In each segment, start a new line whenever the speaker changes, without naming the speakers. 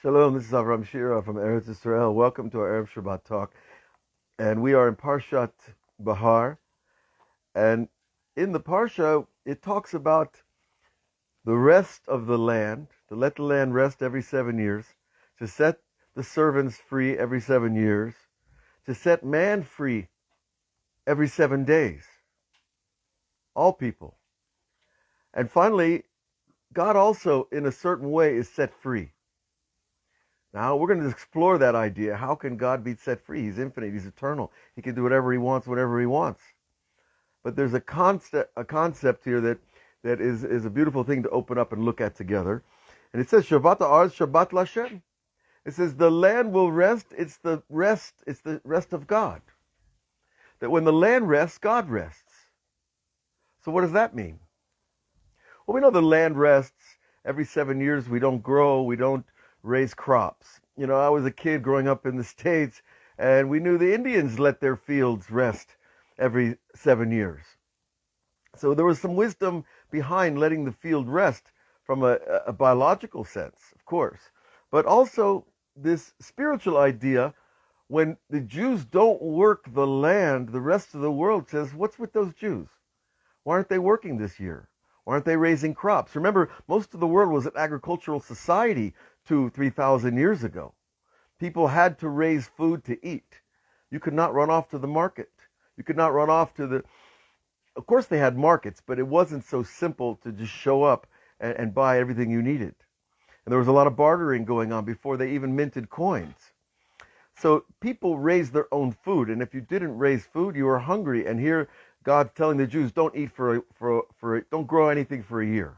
Shalom, this is Avraham Shira from Eretz Israel. Welcome to our Erev Shabbat talk. And we are in Parshat Behar. And in the Parsha, it talks about the rest of the land, to let the land rest every 7 years, to set the servants free every 7 years, to set man free every 7 days. All people. And finally, God also, in a certain way, is set free. Now, we're going to explore that idea. How can God be set free? He's infinite. He's eternal. He can do whatever he wants, whenever he wants. But there's a concept here that is a beautiful thing to open up and look at together. And it says, Shabbat ha'aretz, Shabbat l'Hashem. It says, the land will rest. It's the rest of God. That when the land rests, God rests. So what does that mean? Well, we know the land rests. Every 7 years we don't grow, we don't raise crops. You know, I was a kid growing up in the States, and we knew the Indians let their fields rest every 7 years. So there was some wisdom behind letting the field rest from a biological sense, of course. But also this spiritual idea, when the Jews don't work the land, the rest of the world says, what's with those Jews? Why aren't they working this year? Why aren't they raising crops? Remember, most of the world was an agricultural society 2,000-3,000 years ago. People had to raise food to eat. You could not run off to the market. You could not run off to the... Of course they had markets, but it wasn't so simple to just show up and buy everything you needed. And there was a lot of bartering going on before they even minted coins. So people raised their own food, and if you didn't raise food, you were hungry. And here God's telling the Jews, don't eat don't grow anything for a year.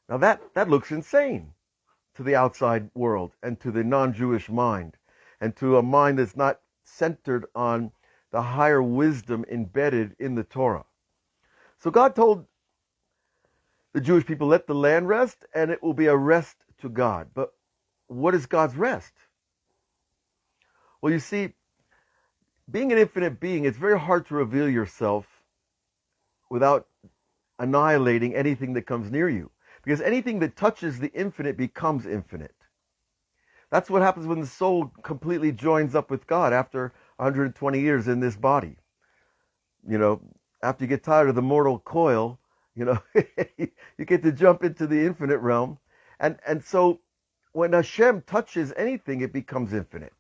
Now that looks insane to the outside world and to the non-Jewish mind and to a mind that's not centered on the higher wisdom embedded in the Torah. So God told the Jewish people, let the land rest and it will be a rest to God. But what is God's rest? Well, you see, being an infinite being, it's very hard to reveal yourself without annihilating anything that comes near you. Because anything that touches the infinite becomes infinite. That's what happens when the soul completely joins up with God after 120 years in this body. You know, after you get tired of the mortal coil, you know, you get to jump into the infinite realm. And so when Hashem touches anything, it becomes infinite.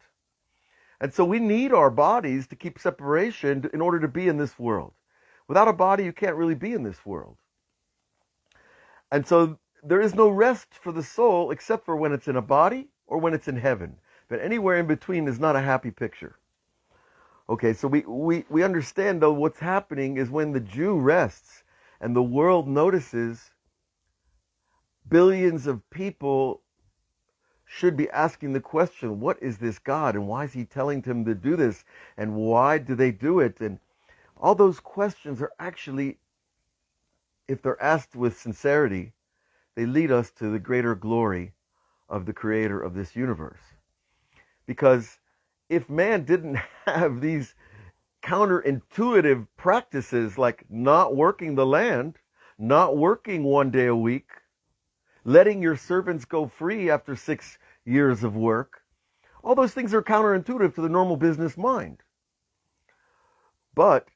And so we need our bodies to keep separation in order to be in this world. Without a body, you can't really be in this world. And so there is no rest for the soul except for when it's in a body or when it's in heaven. But anywhere in between is not a happy picture. Okay, so we understand, though, what's happening is when the Jew rests and the world notices billions of people should be asking the question, what is this God and why is he telling them to do this and why do they do it? And all those questions are actually, if they're asked with sincerity, they lead us to the greater glory of the creator of this universe. Because if man didn't have these counterintuitive practices like not working the land, not working 1 day a week, letting your servants go free after 6 years of work, all those things are counterintuitive to the normal business mind. But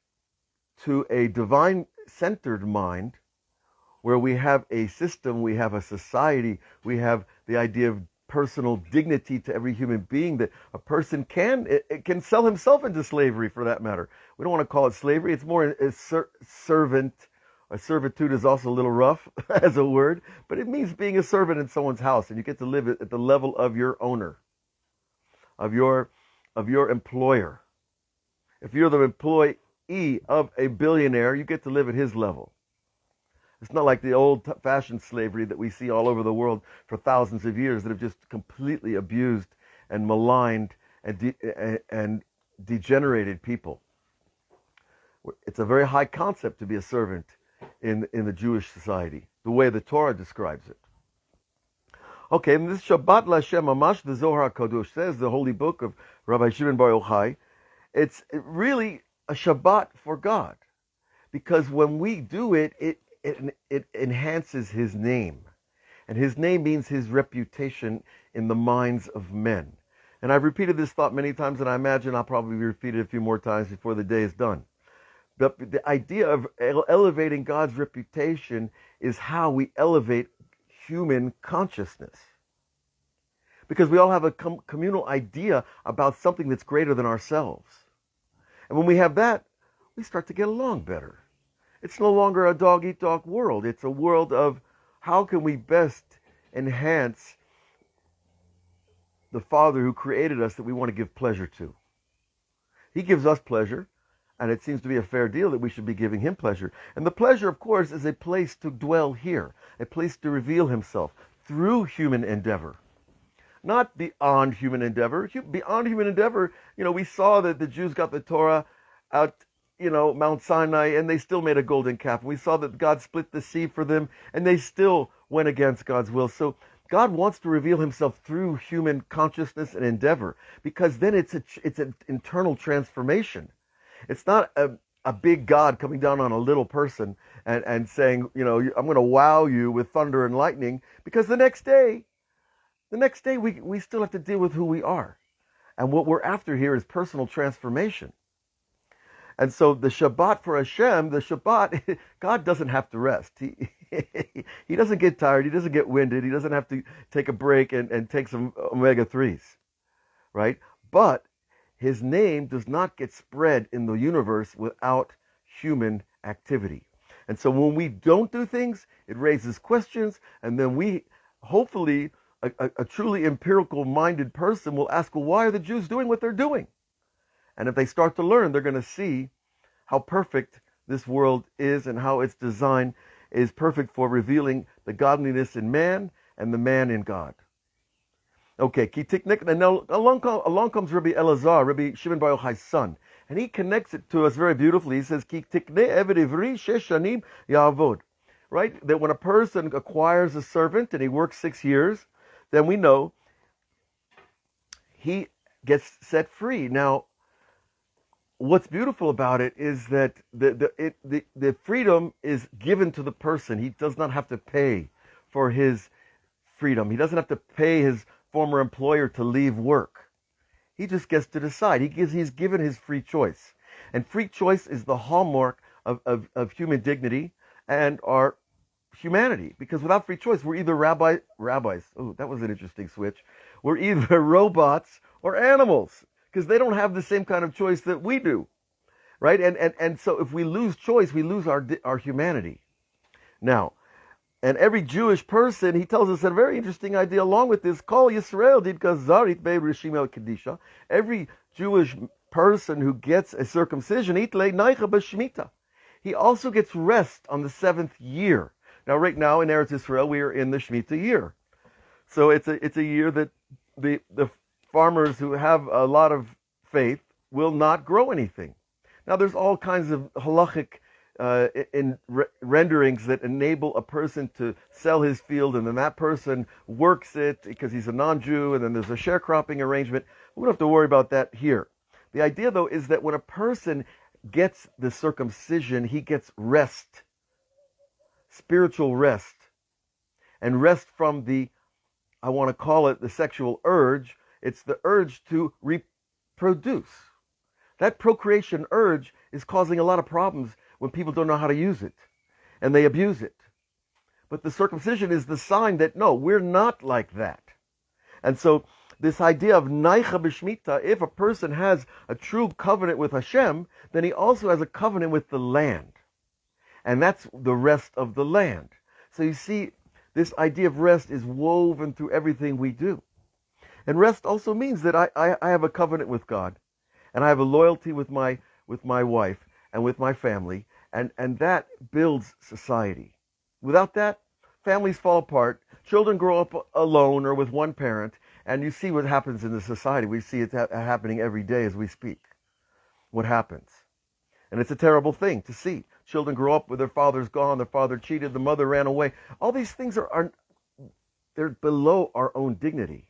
to a divine-centered mind, where we have a system, we have a society, we have the idea of personal dignity to every human being, that a person can sell himself into slavery, for that matter. We don't want to call it slavery. It's more a servant. A servitude is also a little rough as a word, but it means being a servant in someone's house, and you get to live at the level of your owner, of your employer. If you're the employee of a billionaire, you get to live at his level. It's not like the old-fashioned slavery that we see all over the world for thousands of years that have just completely abused and maligned and degenerated people. It's a very high concept to be a servant in the Jewish society, the way the Torah describes it. Okay, and this Shabbat l'Hashem Mamash, the Zohar HaKadosh says, the holy book of Rabbi Shimon Bar Yochai, it's really a Shabbat for God. Because when we do it, it enhances his name. And his name means his reputation in the minds of men. And I've repeated this thought many times, and I imagine I'll probably repeat it a few more times before the day is done. But the idea of elevating God's reputation is how we elevate human consciousness. Because we all have a communal idea about something that's greater than ourselves. And when we have that, we start to get along better. It's no longer a dog-eat-dog world. It's a world of how can we best enhance the Father who created us that we want to give pleasure to. He gives us pleasure, and it seems to be a fair deal that we should be giving him pleasure. And the pleasure, of course, is a place to dwell here, a place to reveal himself through human endeavor. Not beyond human endeavor. Beyond human endeavor, we saw that the Jews got the Torah out, Mount Sinai, and they still made a golden calf. We saw that God split the sea for them, and they still went against God's will. So God wants to reveal himself through human consciousness and endeavor, because then it's an internal transformation. It's not a big God coming down on a little person and saying, I'm going to wow you with thunder and lightning, because the next day we still have to deal with who we are. And what we're after here is personal transformation. And so the Shabbat for Hashem, God doesn't have to rest. He doesn't get tired. He doesn't get winded. He doesn't have to take a break and take some omega-3s, right? But his name does not get spread in the universe without human activity. And so when we don't do things, it raises questions, and then we, hopefully, a truly empirical-minded person will ask, well, why are the Jews doing what they're doing? And if they start to learn, they're going to see how perfect this world is and how its design is perfect for revealing the godliness in man and the man in God. Okay, and now along comes Rabbi Elazar, Rabbi Shimon Bar Yochai's son, and he connects it to us very beautifully. He says, Ki tikne eved ivri shesh shanim ya'avod. Right? That when a person acquires a servant and he works 6 years, then we know he gets set free. Now, what's beautiful about it is that the freedom is given to the person. He does not have to pay for his freedom. He doesn't have to pay his former employer to leave work. He just gets to decide. He's given his free choice. And free choice is the hallmark of human dignity and our humanity. Because without free choice, we're either rabbis. Oh, that was an interesting switch. We're either robots or animals, because they don't have the same kind of choice that we do, right? And so if we lose choice, we lose our humanity. Now, and every Jewish person, he tells us a very interesting idea along with this, Kol Yisrael did gazarit be rishim el kedisha. Every Jewish person who gets a circumcision, itle naicha b'shmita. He also gets rest on the 7th year. Now, right now in Eretz Israel, we are in the Shemitah year. So it's a year that the farmers who have a lot of faith will not grow anything. Now, there's all kinds of halachic renderings that enable a person to sell his field, and then that person works it because he's a non-Jew, and then there's a sharecropping arrangement. We don't have to worry about that here. The idea, though, is that when a person gets the circumcision, he gets rest, spiritual rest, and rest from the, I want to call it the sexual urge. It's the urge to reproduce. That procreation urge is causing a lot of problems when people don't know how to use it, and they abuse it. But the circumcision is the sign that, no, we're not like that. And so this idea of naicha b'shmita, if a person has a true covenant with Hashem, then he also has a covenant with the land. And that's the rest of the land. So you see, this idea of rest is woven through everything we do. And rest also means that I have a covenant with God, and I have a loyalty with my wife and with my family, and that builds society. Without that, families fall apart, children grow up alone or with one parent, and you see what happens in the society. We see it happening every day as we speak. What happens? And it's a terrible thing to see. Children grow up with their father's gone, their father cheated, the mother ran away. All these things they're below our own dignity.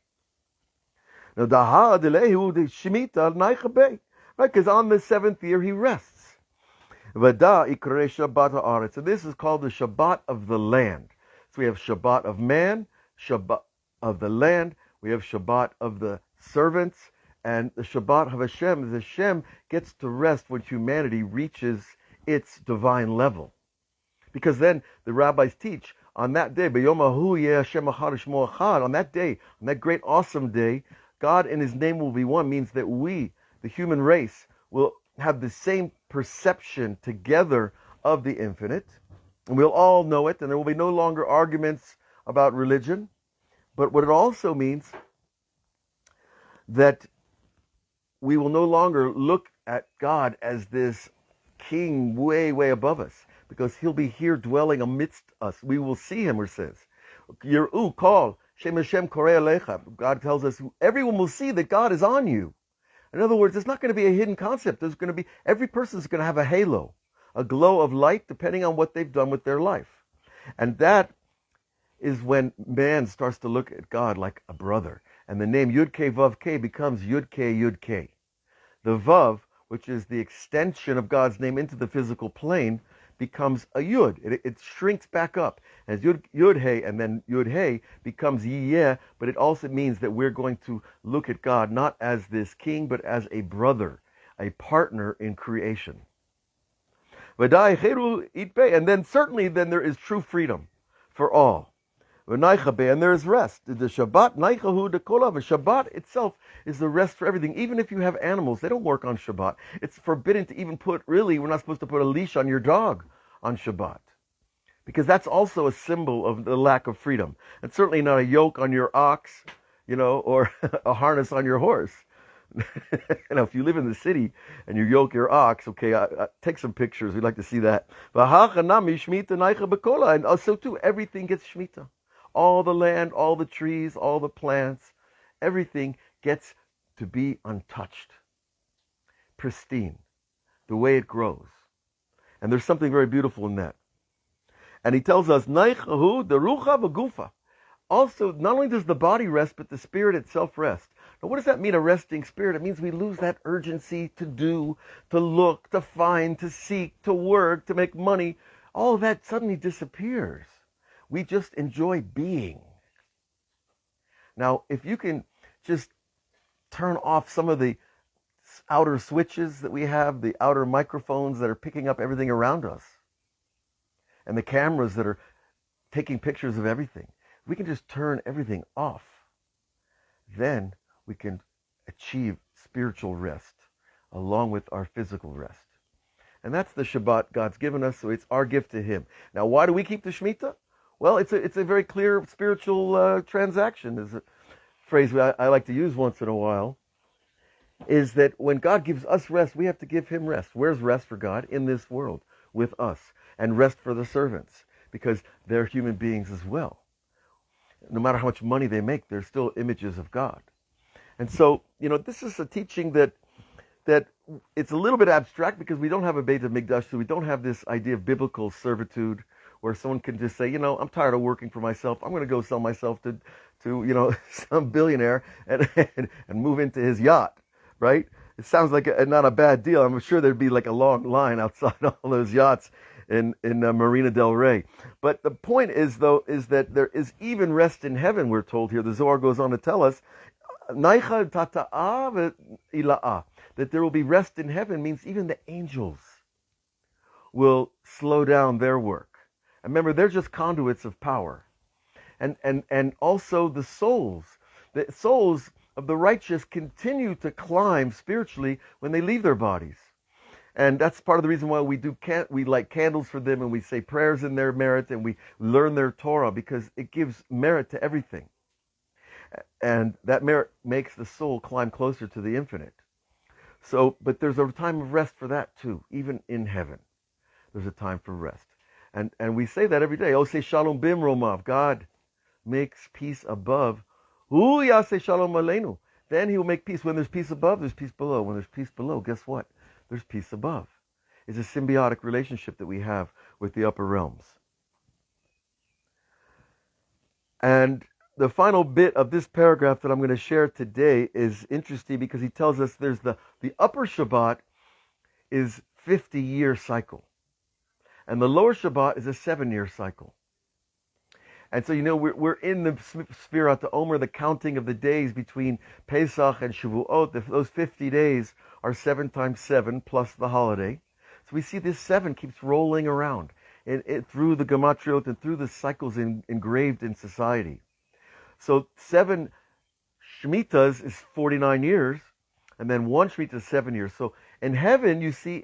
Now, right? Because on the 7th year he rests. So this is called the Shabbat of the land. So we have Shabbat of man, Shabbat of the land, we have Shabbat of the servants, and the Shabbat of Hashem is Hashem gets to rest when humanity reaches its divine level. Because then the rabbis teach on that day, on that day, on that great awesome day, God and his name will be one, means that we, the human race, will have the same perception together of the infinite. And we'll all know it, and there will be no longer arguments about religion. But what it also means that we will no longer look at God as this king way, way above us, because he'll be here dwelling amidst us. We will see him, it says. Yir'u, call, Shem Hashem Korei Alecha. God tells us everyone will see that God is on you. In other words, it's not going to be a hidden concept. There's going to be, every person's going to have a halo, a glow of light, depending on what they've done with their life. And that is when man starts to look at God like a brother. And the name Yud-Kei Vav-Kei becomes Yud-Kei Yud-Kei. The Vav, which is the extension of God's name into the physical plane, becomes a Yud. It shrinks back up. As Yud-Hei, and then Yud-Hei becomes Yiyeh, but it also means that we're going to look at God not as this king, but as a brother, a partner in creation. And then certainly then there is true freedom for all. And there is rest. The Shabbat, Shabbat itself is the rest for everything. Even if you have animals, they don't work on Shabbat. It's forbidden to even we're not supposed to put a leash on your dog on Shabbat. Because that's also a symbol of the lack of freedom. And certainly not a yoke on your ox, or a harness on your horse. If you live in the city and you yoke your ox, okay, take some pictures. We'd like to see that. And also too, everything gets Shemitah. All the land, all the trees, all the plants, everything gets to be untouched, pristine, the way it grows. And there's something very beautiful in that. And he tells us, Naichahu, the rucha v'gufa. Also, not only does the body rest, but the spirit itself rest. Now, what does that mean, a resting spirit? It means we lose that urgency to do, to look, to find, to seek, to work, to make money. All of that suddenly disappears. We just enjoy being. Now, if you can just turn off some of the outer switches that we have, the outer microphones that are picking up everything around us, and the cameras that are taking pictures of everything, we can just turn everything off. Then we can achieve spiritual rest along with our physical rest. And that's the Shabbat God's given us, so it's our gift to him. Now, why do we keep the Shemitah? Well, it's a very clear spiritual transaction, is a phrase I like to use once in a while, is that when God gives us rest, we have to give him rest. Where's rest for God? In this world, with us. And rest for the servants, because they're human beings as well. No matter how much money they make, they're still images of God. And so, this is a teaching that it's a little bit abstract, because we don't have a Beit HaMikdash, so we don't have this idea of biblical servitude, where someone can just say, I'm tired of working for myself. I'm going to go sell myself to some billionaire and move into his yacht, right? It sounds like not a bad deal. I'm sure there'd be like a long line outside all those yachts in Marina Del Rey. But the point is that there is even rest in heaven, we're told here. The Zohar goes on to tell us, that there will be rest in heaven means even the angels will slow down their work. And remember, they're just conduits of power. And also the souls of the righteous continue to climb spiritually when they leave their bodies. And that's part of the reason why we light candles for them, and we say prayers in their merit, and we learn their Torah, because it gives merit to everything. And that merit makes the soul climb closer to the infinite. So, but there's a time of rest for that too, even in heaven. There's a time for rest. And we say that every day. Oh, say shalom bim romav. God makes peace above. Hu yaseh shalom aleinu. Then he will make peace. When there's peace above, there's peace below. When there's peace below, guess what? There's peace above. It's a symbiotic relationship that we have with the upper realms. And the final bit of this paragraph that I'm going to share today is interesting, because he tells us there's the upper Shabbat is 50-year cycle. And the lower Shabbat is a 7-year cycle. And so, we're in the Sfirat Omer, the counting of the days between Pesach and Shavuot. Those 50 days are 7 times 7 plus the holiday. So we see this 7 keeps rolling around through the Gematriot and through the cycles engraved in society. So 7 Shemitas is 49 years, and then 1 Shemitah is 7 years. So in heaven, you see,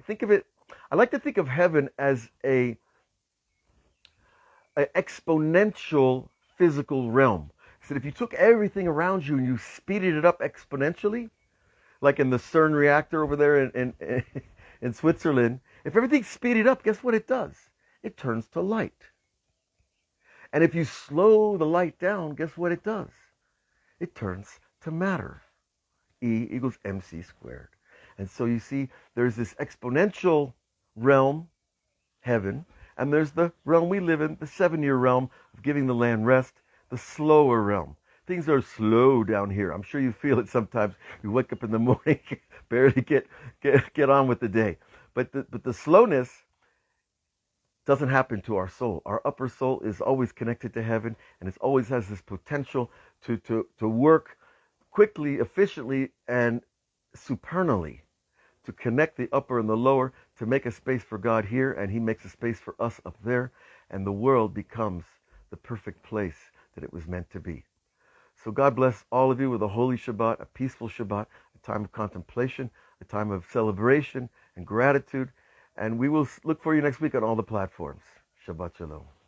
think of it, I like to think of heaven as a exponential physical realm. So if you took everything around you and you speeded it up exponentially, like in the CERN reactor over there in Switzerland, if everything's speeded up, guess what it does? It turns to light. And if you slow the light down, guess what it does? It turns to matter. E equals mc squared. And so you see, there's this exponential realm, heaven, and there's the realm we live in, the 7-year realm of giving the land rest, the slower realm. Things are slow down here. I'm sure you feel it sometimes. You wake up in the morning, barely get on with the day. But the slowness doesn't happen to our soul. Our upper soul is always connected to heaven, and it always has this potential to work quickly, efficiently, and supernally, to connect the upper and the lower, to make a space for God here, and he makes a space for us up there, and the world becomes the perfect place that it was meant to be. So God bless all of you with a holy Shabbat, a peaceful Shabbat, a time of contemplation, a time of celebration and gratitude, and we will look for you next week on all the platforms. Shabbat Shalom.